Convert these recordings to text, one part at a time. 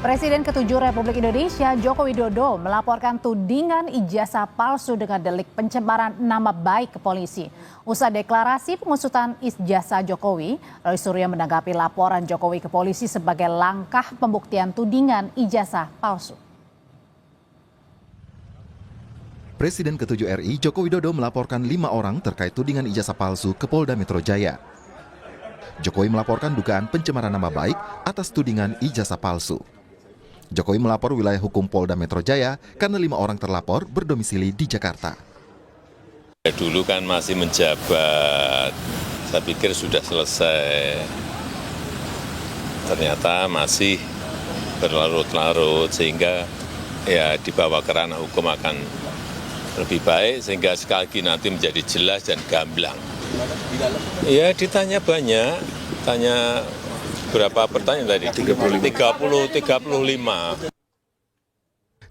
Presiden ke-7 Republik Indonesia Joko Widodo melaporkan tudingan ijazah palsu dengan delik pencemaran nama baik ke polisi. Usai deklarasi pengusutan ijazah Jokowi, Roy Suryo menanggapi laporan Jokowi ke polisi sebagai langkah pembuktian tudingan ijazah palsu. Presiden ke-7 RI Joko Widodo melaporkan 5 orang terkait tudingan ijazah palsu ke Polda Metro Jaya. Jokowi melaporkan dugaan pencemaran nama baik atas tudingan ijazah palsu. Jokowi melapor wilayah hukum Polda Metro Jaya karena 5 orang terlapor berdomisili di Jakarta. Dulu kan masih menjabat, saya pikir sudah selesai. Ternyata masih berlarut-larut sehingga ya dibawa ke ranah hukum akan lebih baik sehingga sekali lagi nanti menjadi jelas dan gamblang. Ya ditanya banyak, tanya berapa pertanyaan tadi? 35.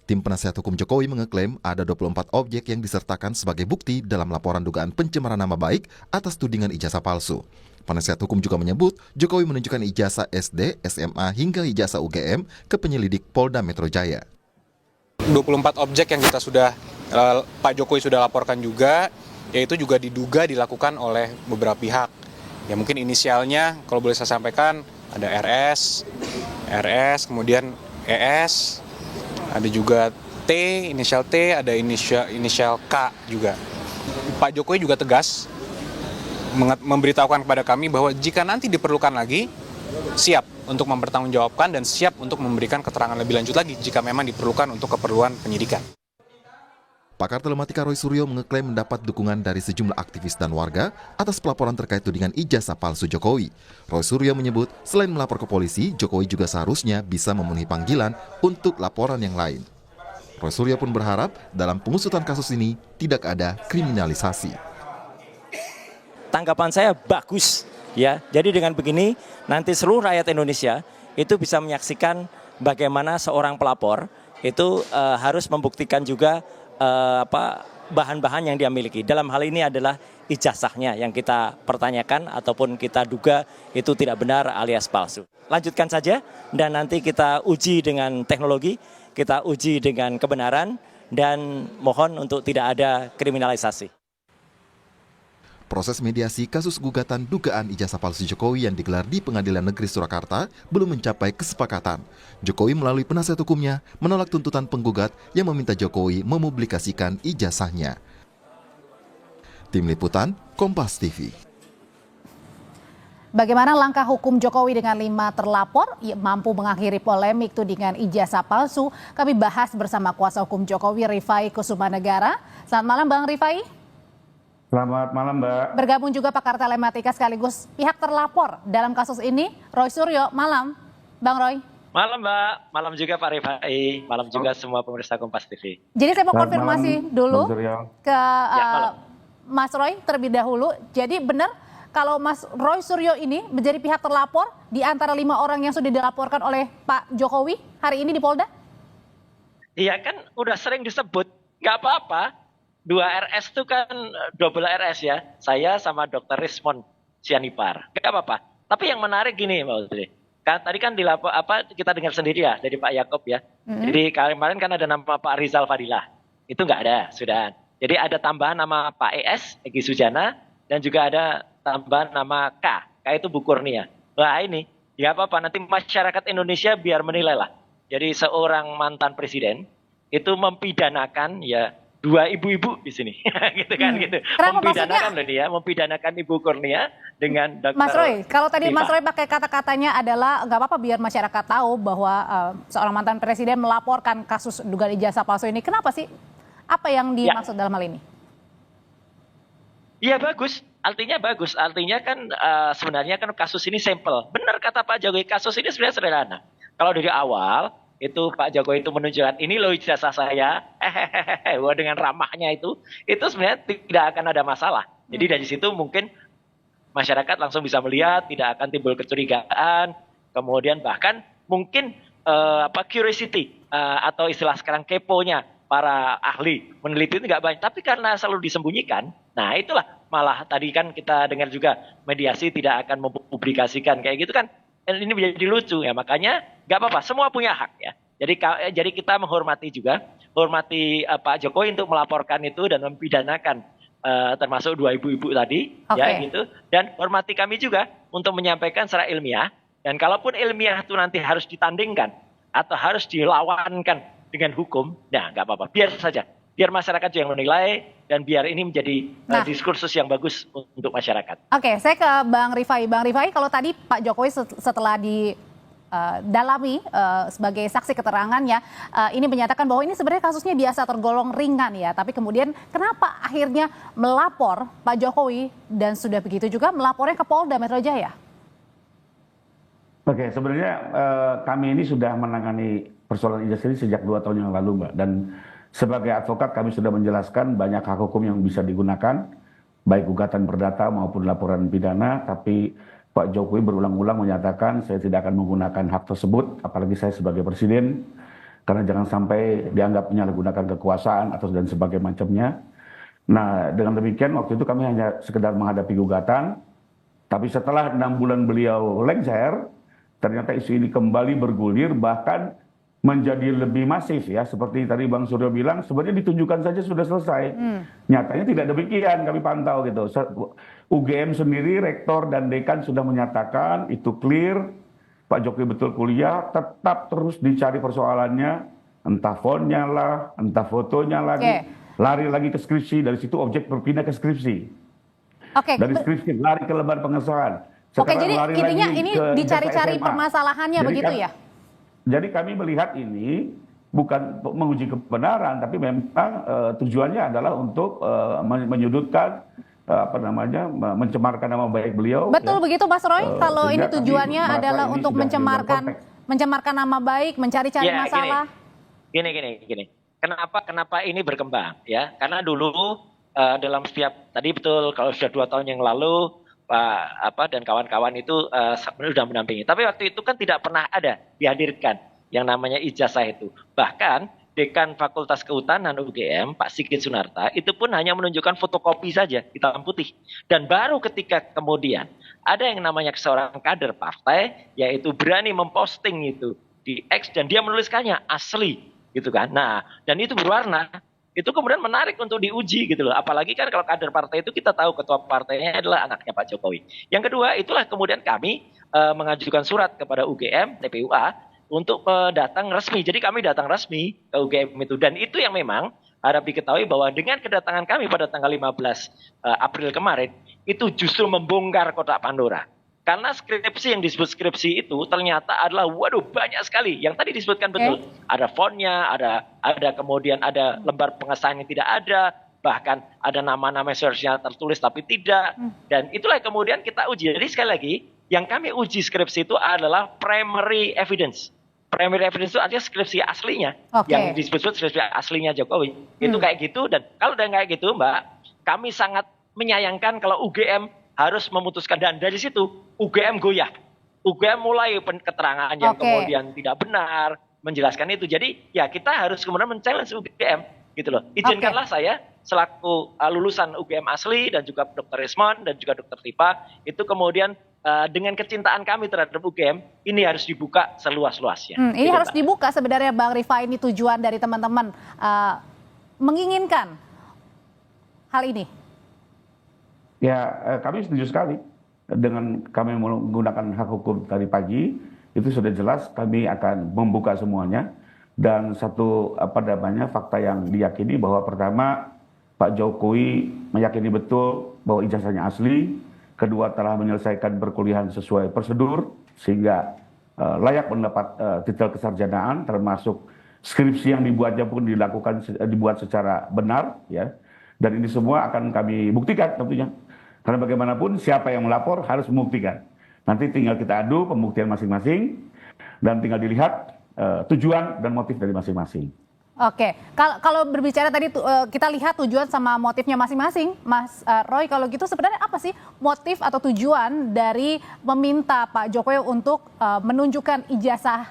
Tim penasihat hukum Jokowi mengeklaim ada 24 objek yang disertakan sebagai bukti dalam laporan dugaan pencemaran nama baik atas tudingan ijazah palsu. Penasihat hukum juga menyebut Jokowi menunjukkan ijazah SD, SMA hingga ijazah UGM ke penyelidik Polda Metro Jaya. 24 objek yang kita Pak Jokowi sudah laporkan juga, yaitu juga diduga dilakukan oleh beberapa pihak. Ya mungkin inisialnya kalau boleh saya sampaikan ada RS, kemudian ES, ada juga T, inisial T, ada inisial K juga. Pak Jokowi juga tegas memberitahukan kepada kami bahwa jika nanti diperlukan lagi, siap untuk mempertanggungjawabkan dan siap untuk memberikan keterangan lebih lanjut lagi jika memang diperlukan untuk keperluan penyidikan. Pakar telematika Roy Suryo mengeklaim mendapat dukungan dari sejumlah aktivis dan warga atas pelaporan terkait tudingan ijazah palsu Jokowi. Roy Suryo menyebut selain melapor ke polisi, Jokowi juga seharusnya bisa memenuhi panggilan untuk laporan yang lain. Roy Suryo pun berharap dalam pengusutan kasus ini tidak ada kriminalisasi. Tanggapan saya bagus ya. Jadi dengan begini nanti seluruh rakyat Indonesia itu bisa menyaksikan bagaimana seorang pelapor itu harus membuktikan juga bahan-bahan yang dia miliki. Dalam hal ini adalah ijazahnya yang kita pertanyakan ataupun kita duga itu tidak benar alias palsu. Lanjutkan saja dan nanti kita uji dengan teknologi, kita uji dengan kebenaran dan mohon untuk tidak ada kriminalisasi. Proses mediasi kasus gugatan dugaan ijazah palsu Jokowi yang digelar di Pengadilan Negeri Surakarta belum mencapai kesepakatan. Jokowi melalui penasihat hukumnya menolak tuntutan penggugat yang meminta Jokowi mempublikasikan ijazahnya. Tim Liputan, Kompas TV. Bagaimana langkah hukum Jokowi dengan 5 terlapor mampu mengakhiri polemik tudingan ijazah palsu? Kami bahas bersama kuasa hukum Jokowi, Rifai Kusumanegara. Selamat malam Bang Rifai. Selamat malam, Mbak. Bergabung juga pakar telematika sekaligus pihak terlapor dalam kasus ini, Roy Suryo. Malam, Bang Roy. Malam Mbak, malam juga Pak Rifai, malam juga semua pemirsa Kompas TV. Jadi saya mau konfirmasi dulu ke Mas Roy terlebih dahulu. Jadi benar kalau Mas Roy Suryo ini menjadi pihak terlapor di antara 5 orang yang sudah dilaporkan oleh Pak Jokowi hari ini di Polda? Iya kan udah sering disebut, nggak apa-apa. 2 RS itu kan double RS ya, saya sama Dr. Rismon Sianipar, nggak apa-apa. Tapi yang menarik gini Mbak Putri, kan tadi kan kita dengar sendiri ya dari Pak Yaakob ya. Jadi kemarin kan ada nama Pak Rizal Fadilah, itu nggak ada, sudah. Jadi ada tambahan nama Pak ES, Egy Sujana, dan juga ada tambahan nama K itu Bu Kurnia. Nah ini, ya apa-apa, nanti masyarakat Indonesia biar menilai lah. Jadi seorang mantan presiden itu mempidanakan ya 2 ibu-ibu di sini, gitu kan, gitu. Mempidanakan loh dia, mempidanakan Ibu Kurnia dengan Dr. Mas Roy, kalau tadi Mas Roy pakai kata-katanya adalah nggak apa-apa biar masyarakat tahu bahwa seorang mantan presiden melaporkan kasus dugaan ijazah palsu ini. Kenapa sih? Apa yang dimaksud dalam hal ini? Iya bagus, artinya kan sebenarnya kan kasus ini sampel. Benar kata Pak Jokowi, kasus ini sebenarnya sederhana. Kalau dari awal itu Pak Jokowi itu menunjukkan ini loh ijazah saya, dengan ramahnya itu sebenarnya tidak akan ada masalah. Jadi dari situ mungkin masyarakat langsung bisa melihat, tidak akan timbul kecurigaan, kemudian bahkan mungkin curiosity atau istilah sekarang keponya para ahli meneliti itu nggak banyak, tapi karena selalu disembunyikan, nah itulah malah tadi kan kita dengar juga mediasi tidak akan mempublikasikan kayak gitu kan. ini menjadi lucu ya, makanya nggak apa-apa, semua punya hak ya. Jadi kita menghormati juga, hormati Pak Jokowi untuk melaporkan itu dan mempidanakan termasuk 2 ibu-ibu tadi, ya gitu. Dan hormati kami juga untuk menyampaikan secara ilmiah. Dan kalaupun ilmiah itu nanti harus ditandingkan atau harus dilawankan dengan hukum, nah nggak apa-apa, biar saja. Biar masyarakat yang menilai dan biar ini menjadi diskursus yang bagus untuk masyarakat. Oke, saya ke Bang Rifai. Bang Rifai, kalau tadi Pak Jokowi setelah didalami sebagai saksi keterangannya, ini menyatakan bahwa ini sebenarnya kasusnya biasa tergolong ringan ya. Tapi kemudian kenapa akhirnya melapor Pak Jokowi dan sudah begitu juga melapornya ke Polda Metro Jaya? Oke, sebenarnya kami ini sudah menangani persoalan ijazah ini sejak 2 tahun yang lalu, Mbak. Dan sebagai advokat kami sudah menjelaskan banyak hak hukum yang bisa digunakan, baik gugatan perdata maupun laporan pidana, tapi Pak Jokowi berulang-ulang menyatakan saya tidak akan menggunakan hak tersebut, apalagi saya sebagai presiden, karena jangan sampai dianggap menyalahgunakan kekuasaan atau dan sebagainya macamnya. Nah, dengan demikian waktu itu kami hanya sekedar menghadapi gugatan, tapi setelah 6 bulan beliau lengser, ternyata isu ini kembali bergulir, bahkan menjadi lebih masif ya, seperti tadi Bang Suryo bilang, sebenarnya ditunjukkan saja sudah selesai. Nyatanya tidak demikian, kami pantau gitu. UGM sendiri, rektor dan dekan sudah menyatakan itu clear, Pak Jokowi betul kuliah, tetap terus dicari persoalannya, entah fonnya lah, entah fotonya lagi, lari lagi ke skripsi, dari situ objek berpindah ke skripsi. Dari skripsi lari ke lembar pengesahan. Sekarang jadi lari intinya lagi ini ke dicari-cari SMA. permasalahannya begitu ya? Jadi kami melihat ini bukan menguji kebenaran, tapi memang tujuannya adalah untuk menyudutkan, mencemarkan nama baik beliau. Betul ya? Begitu Mas Roy, kalau ini sehingga tujuannya adalah ini untuk sudah di luar mencemarkan nama baik, mencari-cari masalah. Gini. Kenapa ini berkembang ya? Karena dulu dalam setiap, tadi betul kalau sudah 2 tahun yang lalu Pak dan kawan-kawan itu sudah mendampingi. Tapi waktu itu kan tidak pernah ada dihadirkan yang namanya ijazah itu. Bahkan Dekan Fakultas Kehutanan UGM, Pak Sigit Sunarta, itu pun hanya menunjukkan fotokopi saja, hitam putih. Dan baru ketika kemudian ada yang namanya seorang kader partai, yaitu berani memposting itu di X dan dia menuliskannya asli, gitu kan. Nah, dan itu berwarna. Itu kemudian menarik untuk diuji gitu loh. Apalagi kan kalau kader partai itu kita tahu ketua partainya adalah anaknya Pak Jokowi. Yang kedua, itulah kemudian kami mengajukan surat kepada UGM, TPUA untuk datang resmi. Jadi kami datang resmi ke UGM itu. Dan itu yang memang harap diketahui bahwa dengan kedatangan kami pada tanggal 15 April kemarin, itu justru membongkar kotak Pandora. Karena skripsi yang disebut skripsi itu ternyata adalah banyak sekali. Yang tadi disebutkan betul. Ada fontnya, ada kemudian ada lembar pengesahan yang tidak ada, bahkan ada nama-nama source-nya tertulis tapi tidak. Dan itulah kemudian kita uji. Jadi sekali lagi, yang kami uji skripsi itu adalah primary evidence. Primary evidence itu artinya skripsi aslinya. Yang disebut skripsi aslinya Jokowi. Itu kayak gitu. Dan kalau udah kayak gitu Mbak, kami sangat menyayangkan kalau UGM harus memutuskan, dan dari situ UGM goyah. UGM mulai keterangan yang kemudian tidak benar, menjelaskan itu. Jadi ya kita harus kemudian men-challenge UGM gitu loh. Izinkanlah saya selaku lulusan UGM asli dan juga Dr. Rismon dan juga Dr. Tipa itu kemudian dengan kecintaan kami terhadap UGM ini harus dibuka seluas-luasnya. Ini gitu, harus dibuka sebenarnya Bang Rifai, ini tujuan dari teman-teman menginginkan hal ini. Ya, kami setuju sekali dengan kami menggunakan hak hukum tadi pagi, itu sudah jelas kami akan membuka semuanya. Dan satu fakta yang diyakini bahwa pertama Pak Jokowi meyakini betul bahwa ijazahnya asli, kedua telah menyelesaikan perkuliahan sesuai prosedur sehingga layak mendapat titel kesarjanaan, termasuk skripsi yang dibuatnya pun dibuat secara benar ya. Dan ini semua akan kami buktikan tentunya. Karena bagaimanapun siapa yang melapor harus membuktikan. Nanti tinggal kita adu pembuktian masing-masing dan tinggal dilihat tujuan dan motif dari masing-masing. Oke, kalau berbicara tadi kita lihat tujuan sama motifnya masing-masing, Mas Roy, kalau gitu sebenarnya apa sih motif atau tujuan dari meminta Pak Jokowi untuk menunjukkan ijazah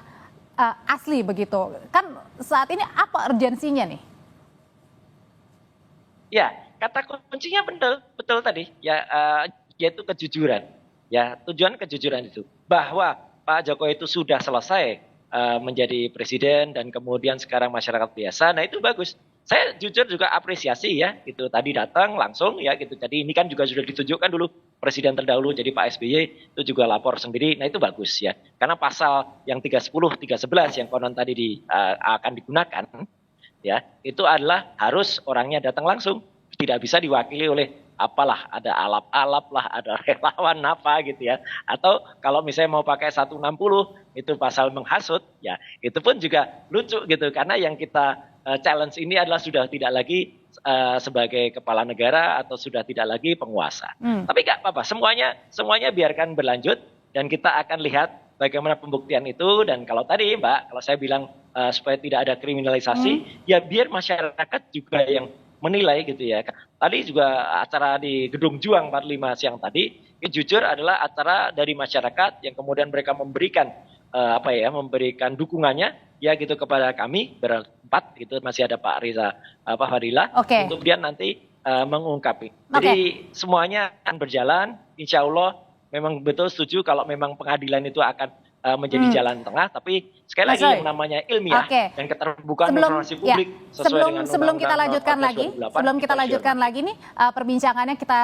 asli begitu? Kan saat ini apa urgensinya nih? Ya, kata kuncinya betul tadi ya, yaitu kejujuran. Ya, tujuan kejujuran itu bahwa Pak Jokowi itu sudah selesai menjadi presiden dan kemudian sekarang masyarakat biasa, nah itu bagus. Saya jujur juga apresiasi ya, gitu tadi datang langsung ya gitu. Jadi ini kan juga sudah ditunjukkan dulu presiden terdahulu jadi Pak SBY itu juga lapor sendiri, nah itu bagus ya. Karena pasal yang 310, 311 yang konon tadi akan digunakan ya, itu adalah harus orangnya datang langsung, tidak bisa diwakili oleh apalah, ada alap-alap lah, ada relawan apa gitu ya. Atau kalau misalnya mau pakai 160 itu pasal menghasut, ya itu pun juga lucu gitu. Karena yang kita challenge ini adalah sudah tidak lagi sebagai kepala negara atau sudah tidak lagi penguasa. Tapi nggak apa-apa, semuanya biarkan berlanjut dan kita akan lihat bagaimana pembuktian itu. Dan kalau tadi Mbak, kalau saya bilang supaya tidak ada kriminalisasi, ya biar masyarakat juga yang menilai gitu ya. Tadi juga acara di Gedung Juang 45 siang tadi, jujur adalah acara dari masyarakat yang kemudian mereka memberikan memberikan dukungannya ya gitu kepada kami berempat gitu, masih ada Pak Riza Fadila untuk dia nanti mengungkapi. Jadi semuanya akan berjalan, insya Allah memang betul setuju kalau memang pengadilan itu akan menjadi jalan tengah, tapi sekali lagi yang namanya ilmiah dan keterbukaan informasi publik sesuai dengan sebelum kita lanjutkan lagi nih perbincangannya, kita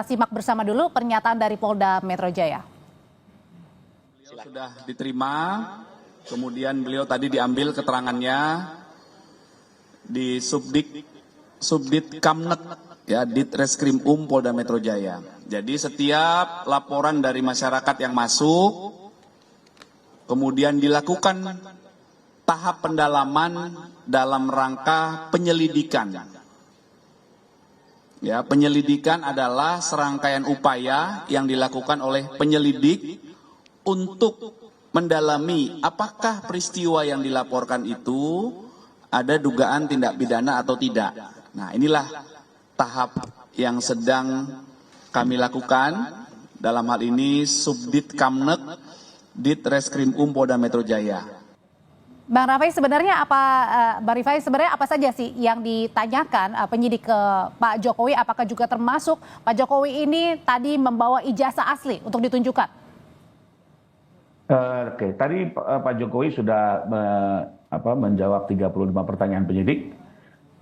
simak bersama dulu pernyataan dari Polda Metro Jaya. Beliau sudah diterima, kemudian beliau tadi diambil keterangannya di Subdit Kamnet ya, Ditreskrim Polda Metro Jaya. Jadi setiap laporan dari masyarakat yang masuk kemudian dilakukan tahap pendalaman dalam rangka penyelidikan. Ya, penyelidikan adalah serangkaian upaya yang dilakukan oleh penyelidik untuk mendalami apakah peristiwa yang dilaporkan itu ada dugaan tindak pidana atau tidak. Nah, inilah tahap yang sedang kami lakukan. Dalam hal ini Subdit Kamnet Ditreskrim Polda Metro Jaya. Bang Rafai, sebenarnya apa saja sih yang ditanyakan penyidik ke Pak Jokowi? Apakah juga termasuk Pak Jokowi ini tadi membawa ijazah asli untuk ditunjukkan? Tadi Pak Jokowi sudah menjawab 35 pertanyaan penyidik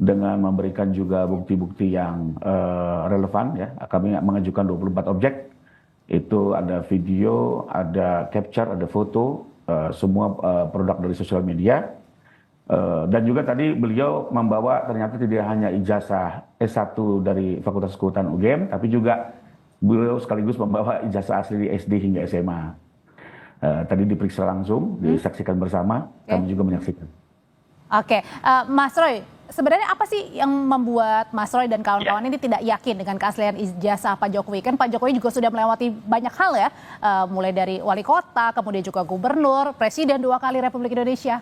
dengan memberikan juga bukti-bukti yang relevan ya. Kami mengajukan 24 objek. Itu ada video, ada capture, ada foto, semua produk dari sosial media. Dan juga tadi beliau membawa ternyata tidak hanya ijazah S1 dari Fakultas Kehutanan UGM, tapi juga beliau sekaligus membawa ijazah asli di SD hingga SMA. Tadi diperiksa langsung, disaksikan bersama, kami juga menyaksikan. Mas Roy, sebenarnya apa sih yang membuat Mas Roy dan kawan-kawan ini tidak yakin dengan keaslian ijazah Pak Jokowi? Kan Pak Jokowi juga sudah melewati banyak hal ya, mulai dari wali kota, kemudian juga gubernur, presiden 2 kali Republik Indonesia.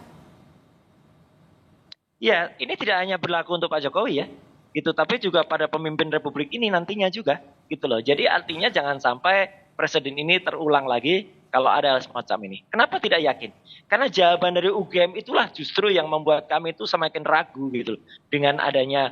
Ya, ini tidak hanya berlaku untuk Pak Jokowi ya, gitu, tapi juga pada pemimpin Republik ini nantinya juga, gitu loh. Jadi artinya jangan sampai presiden ini terulang lagi kalau ada semacam ini. Kenapa tidak yakin? Karena jawaban dari UGM itulah justru yang membuat kami itu semakin ragu gitu dengan adanya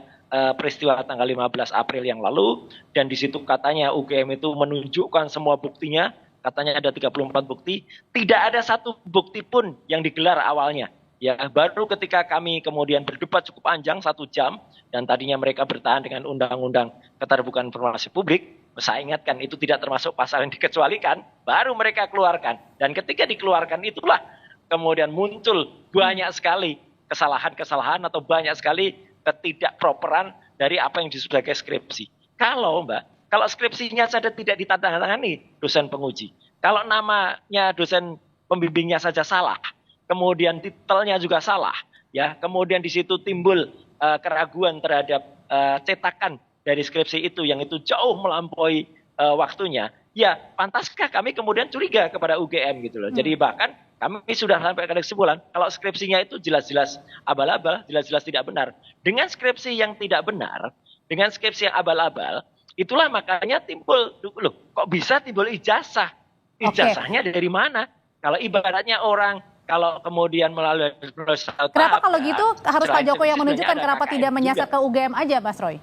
peristiwa tanggal 15 April yang lalu, dan di situ katanya UGM itu menunjukkan semua buktinya, katanya ada 34 bukti, tidak ada satu bukti pun yang digelar awalnya. Ya, baru ketika kami kemudian berdebat cukup panjang 1 jam dan tadinya mereka bertahan dengan undang-undang keterbukaan informasi publik, saya ingatkan itu tidak termasuk pasal yang dikecualikan, baru mereka keluarkan. Dan ketika dikeluarkan itulah kemudian muncul banyak sekali kesalahan-kesalahan atau banyak sekali ketidakproperan dari apa yang disebut sebagai skripsi. Kalau skripsinya saja tidak ditandatangani dosen penguji, kalau namanya dosen pembimbingnya saja salah, kemudian titelnya juga salah, ya, kemudian di situ timbul keraguan terhadap cetakan dari skripsi itu yang itu jauh melampaui waktunya, ya pantaskah kami kemudian curiga kepada UGM gitu loh. Jadi bahkan kami sudah sampai ke kesimpulan kalau skripsinya itu jelas-jelas abal-abal, jelas-jelas tidak benar. Dengan skripsi yang tidak benar, dengan skripsi yang abal-abal, itulah makanya timbul, loh kok bisa timbul ijazah? Ijazahnya dari mana? Kalau ibaratnya orang kalau kemudian melalui proses kenapa kalau gitu harus Pak Jokowi yang menunjukkan, kenapa tidak menyasar ke UGM aja, Mas Roy?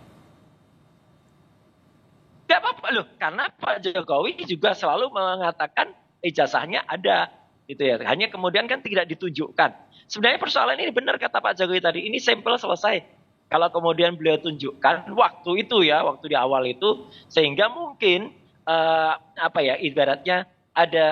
Tidak apa-apa loh, karena Pak Jokowi juga selalu mengatakan ijazahnya ada gitu ya. Hanya kemudian kan tidak ditunjukkan. Sebenarnya persoalan ini benar kata Pak Jokowi tadi, ini sampel selesai. Kalau kemudian beliau tunjukkan waktu itu ya, waktu di awal itu, sehingga mungkin ibaratnya ada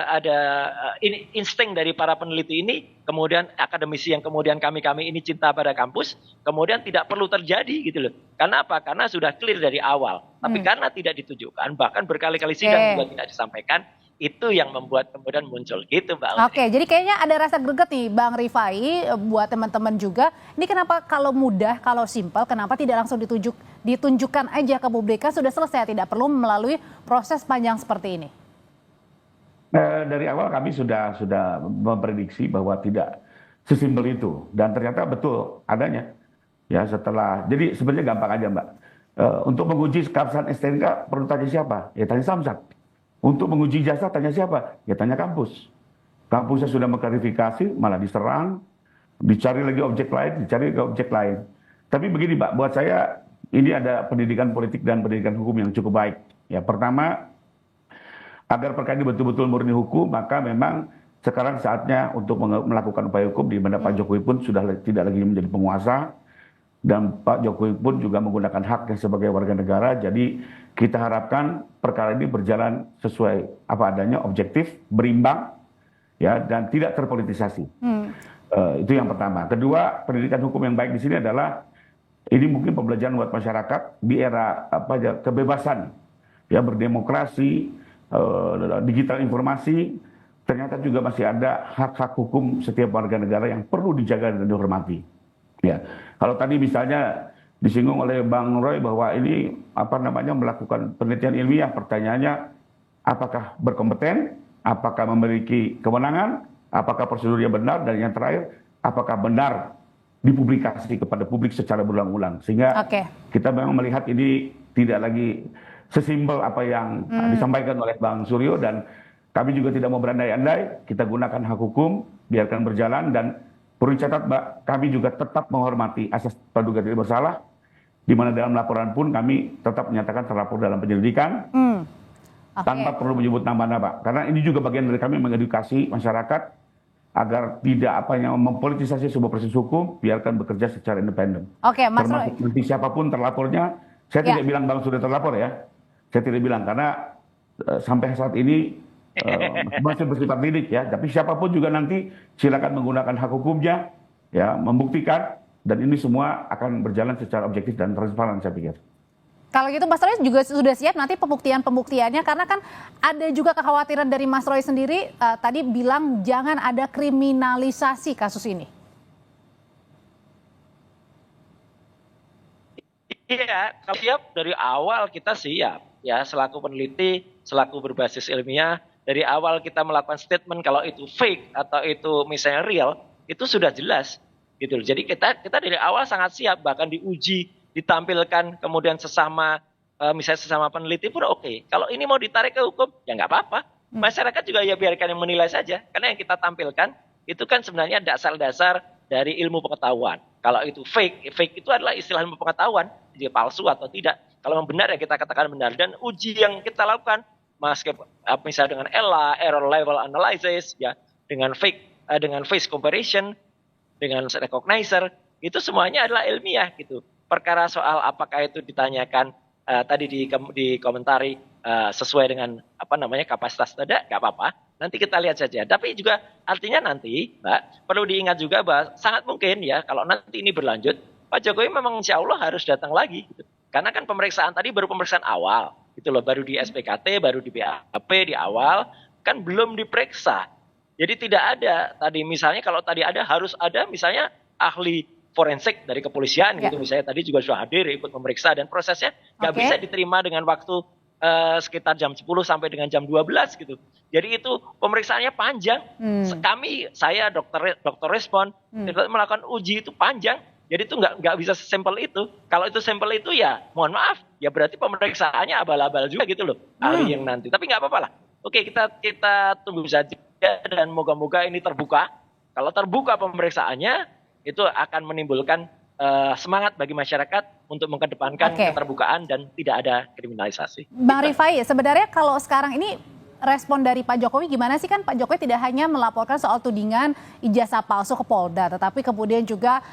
ini insting dari para peneliti ini, kemudian akademisi yang kemudian kami ini cinta pada kampus, kemudian tidak perlu terjadi gitu loh. Karena apa? Karena sudah clear dari awal. Tapi karena tidak ditunjukkan, bahkan berkali-kali sidang juga tidak disampaikan, itu yang membuat kemudian muncul gitu, Mbak. Oke, jadi kayaknya ada rasa greget nih Bang Rifai, buat teman-teman juga. Ini kenapa kalau mudah, kalau simpel, kenapa tidak langsung ditunjukkan aja ke publik? Kan sudah selesai, tidak perlu melalui proses panjang seperti ini. Dari awal kami sudah memprediksi bahwa tidak sesimpel itu, dan ternyata betul adanya. Ya setelah, jadi sebenarnya gampang aja Mbak. Untuk menguji keabsahan STNK perlu tanya siapa? Ya tanya Samsat. Untuk menguji jasa tanya siapa? Ya tanya kampus. Kampusnya sudah mengklarifikasi, malah diserang, dicari lagi objek lain. Tapi begini Mbak, buat saya ini ada pendidikan politik dan pendidikan hukum yang cukup baik. Ya pertama, agar perkara ini betul-betul murni hukum, maka memang sekarang saatnya untuk melakukan upaya hukum, di mana Pak Jokowi pun sudah tidak lagi menjadi penguasa, dan Pak Jokowi pun juga menggunakan haknya sebagai warga negara. Jadi kita harapkan perkara ini berjalan sesuai apa adanya, objektif, berimbang, ya, dan tidak terpolitisasi. Itu yang pertama. Kedua, pendidikan hukum yang baik di sini adalah ini mungkin pembelajaran buat masyarakat di era kebebasan, ya, berdemokrasi, digital informasi. Ternyata juga masih ada hak-hak hukum setiap warga negara yang perlu dijaga dan dihormati. Ya, kalau tadi misalnya disinggung oleh Bang Roy bahwa ini melakukan penelitian ilmiah, pertanyaannya apakah berkompeten, apakah memiliki kewenangan, apakah prosedurnya benar, dan yang terakhir apakah benar dipublikasi kepada publik secara berulang-ulang, sehingga kita memang melihat ini tidak lagi sesimpel apa yang disampaikan oleh Bang Suryo, dan kami juga tidak mau berandai-andai. Kita gunakan hak hukum, biarkan berjalan, dan perlu dicatat Mbak, kami juga tetap menghormati asas praduga tidak bersalah, di mana dalam laporan pun kami tetap menyatakan terlapor dalam penyelidikan, tanpa perlu menyebut nama-nama, karena ini juga bagian dari kami mengedukasi masyarakat agar tidak mempolitisasi sebuah proses hukum, biarkan bekerja secara independen. Oke, Mas Roy. Termasuk nanti siapapun terlapornya, saya tidak bilang Bang sudah terlapor ya, saya tidak bilang, karena sampai saat ini masih bersifat lidik ya, tapi siapapun juga nanti silakan menggunakan hak hukumnya, ya, membuktikan, dan ini semua akan berjalan secara objektif dan transparan, saya pikir. Kalau gitu Mas Roy juga sudah siap nanti pembuktiannya, karena kan ada juga kekhawatiran dari Mas Roy sendiri, tadi bilang jangan ada kriminalisasi kasus ini. Iya, kalau siap dari awal kita siap ya, selaku peneliti, selaku berbasis ilmiah, dari awal kita melakukan statement kalau itu fake atau itu misalnya real, itu sudah jelas gitu loh. Jadi kita dari awal sangat siap, bahkan diuji, ditampilkan, kemudian misalnya sesama peneliti pun oke. Kalau ini mau ditarik ke hukum, ya nggak apa-apa. Masyarakat juga ya biarkan yang menilai saja, karena yang kita tampilkan itu kan sebenarnya dasar-dasar dari ilmu pengetahuan. Kalau itu fake itu adalah istilah ilmu pengetahuan, dia palsu atau tidak. Kalau memang benar ya kita katakan benar. Dan uji yang kita lakukan, misalnya dengan ELA, error level analysis, ya, dengan face comparison, dengan recognizer, itu semuanya adalah ilmiah gitu. Perkara soal apakah itu ditanyakan tadi dikomentari sesuai dengan kapasitas tidak, nggak apa-apa. Nanti kita lihat saja. Tapi juga artinya nanti, Mbak, perlu diingat juga bahwa sangat mungkin ya kalau nanti ini berlanjut, Pak Jokowi memang insya Allah harus datang lagi. Gitu. Karena kan pemeriksaan tadi baru pemeriksaan awal, gitu loh, baru di SPKT, baru di BAP di awal, kan belum diperiksa. Jadi tidak ada tadi misalnya kalau tadi ada harus ada misalnya ahli forensik dari kepolisian gitu, misalnya tadi juga sudah hadir ikut memeriksa, dan prosesnya nggak bisa diterima dengan waktu sekitar jam 10 sampai dengan jam 12 gitu. Jadi itu pemeriksaannya panjang. Saya dokter respon melakukan uji itu panjang. Jadi itu nggak bisa sesimpel itu. Kalau itu sampel itu ya mohon maaf, ya berarti pemeriksaannya abal-abal juga gitu loh ahli yang nanti. Tapi nggak apa-apa lah. Oke, kita tunggu saja dan moga-moga ini terbuka. Kalau terbuka pemeriksaannya, itu akan menimbulkan semangat bagi masyarakat untuk mengedepankan keterbukaan dan tidak ada kriminalisasi. Bang Rifai, sebenarnya kalau sekarang ini respon dari Pak Jokowi gimana sih? Kan Pak Jokowi tidak hanya melaporkan soal tudingan ijazah palsu ke Polda, tetapi kemudian juga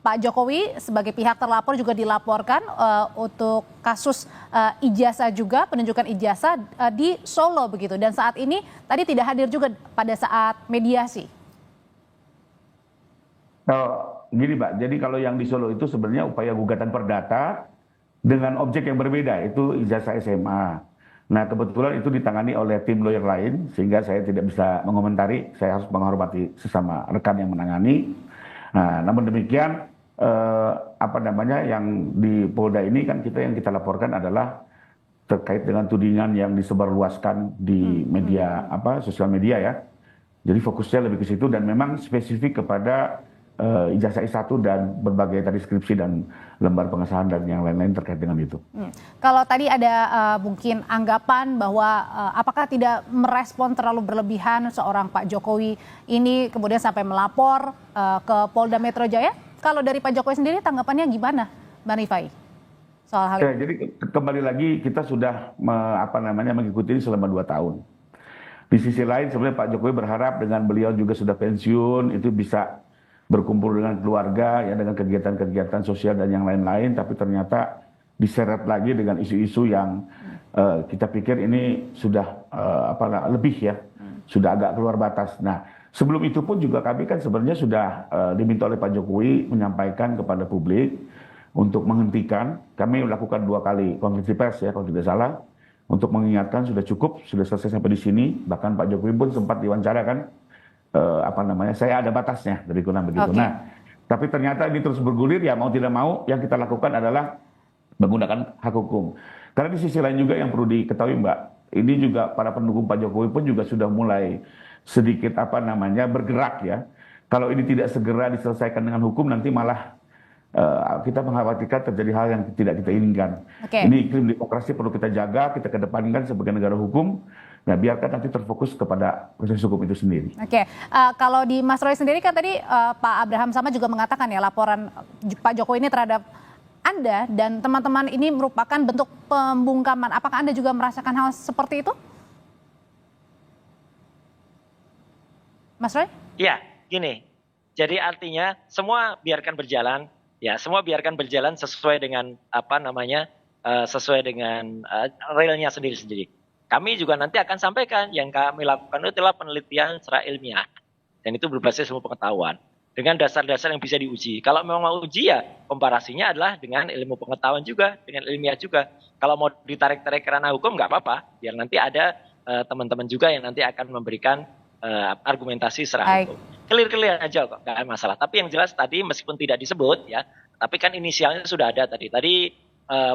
Pak Jokowi sebagai pihak terlapor juga dilaporkan untuk kasus ijazah juga, penunjukan ijazah di Solo begitu. Dan saat ini tadi tidak hadir juga pada saat mediasi. Gini Mbak, jadi kalau yang di Solo itu sebenarnya upaya gugatan perdata dengan objek yang berbeda, itu ijazah SMA. Nah kebetulan itu ditangani oleh tim lawyer lain, sehingga saya tidak bisa mengomentari, saya harus menghormati sesama rekan yang menangani. Nah namun demikian, yang di Polda ini kan yang kita laporkan adalah terkait dengan tudingan yang disebarluaskan di media, sosial media ya. Jadi fokusnya lebih ke situ dan memang spesifik kepada ijazah S1 dan berbagai tadi skripsi dan lembar pengesahan dan yang lain-lain terkait dengan itu. Kalau tadi ada mungkin anggapan bahwa apakah tidak merespon terlalu berlebihan seorang Pak Jokowi ini kemudian sampai melapor ke Polda Metro Jaya? Kalau dari Pak Jokowi sendiri tanggapannya gimana, Mbak Rifai? Soal hal ini. Jadi kembali lagi kita sudah mengikuti ini selama 2 tahun. Di sisi lain sebenarnya Pak Jokowi berharap dengan beliau juga sudah pensiun itu bisa berkumpul dengan keluarga ya dengan kegiatan-kegiatan sosial dan yang lain-lain, tapi ternyata diseret lagi dengan isu-isu yang kita pikir ini sudah lebih ya, sudah agak keluar batas. Nah sebelum itu pun juga kami kan sebenarnya sudah diminta oleh Pak Jokowi menyampaikan kepada publik untuk menghentikan. Kami melakukan 2 kali konferensi pers ya kalau tidak salah untuk mengingatkan sudah cukup, sudah selesai sampai di sini. Bahkan Pak Jokowi pun sempat diwawancara kan. Saya ada batasnya dari kurang begitu. Okay. Nah, tapi ternyata ini terus bergulir ya mau tidak mau yang kita lakukan adalah menggunakan hak hukum. Karena di sisi lain juga yang perlu diketahui Mbak, ini juga para pendukung Pak Jokowi pun juga sudah mulai sedikit bergerak ya. Kalau ini tidak segera diselesaikan dengan hukum nanti malah kita mengkhawatirkan terjadi hal yang tidak kita inginkan. Okay. Ini iklim demokrasi perlu kita jaga, kita kedepankan sebagai negara hukum. Nah, biarkan nanti terfokus kepada proses hukum itu sendiri. Oke, kalau di Mas Roy sendiri kan tadi Pak Abraham Samad juga mengatakan ya laporan Pak Jokowi ini terhadap Anda dan teman-teman ini merupakan bentuk pembungkaman. Apakah Anda juga merasakan hal seperti itu? Mas Roy? Iya, gini. Jadi artinya semua biarkan berjalan, ya semua biarkan berjalan sesuai dengan sesuai dengan realnya sendiri-sendiri. Kami juga nanti akan sampaikan yang kami lakukan itu adalah penelitian secara ilmiah. Dan itu berbasis semua pengetahuan. Dengan dasar-dasar yang bisa diuji. Kalau memang mau uji ya komparasinya adalah dengan ilmu pengetahuan juga. Dengan ilmiah juga. Kalau mau ditarik-tarik ke ranah hukum nggak apa-apa. Biar nanti ada teman-teman juga yang nanti akan memberikan argumentasi secara hukum. Clear-clear aja kok. Nggak ada masalah. Tapi yang jelas tadi meskipun tidak disebut ya. Tapi kan inisialnya sudah ada tadi. Tadi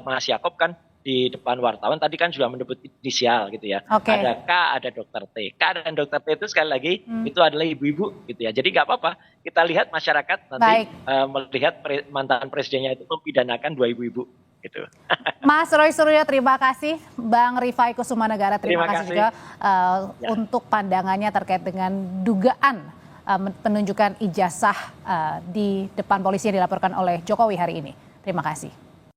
Mas Yaakob kan di depan wartawan tadi kan sudah menyebut inisial gitu ya. Okay. Ada K, ada Dr. T. K dan Dr. T itu sekali lagi itu adalah ibu-ibu gitu ya. Jadi nggak apa-apa. Kita lihat masyarakat nanti melihat mantan presidennya itu mempidanakan 2 ibu-ibu gitu. Mas Roy Suryo terima kasih. Bang Rifai Kusumanegara terima kasih juga untuk pandangannya terkait dengan dugaan penunjukan ijazah di depan polisi yang dilaporkan oleh Jokowi hari ini. Terima kasih.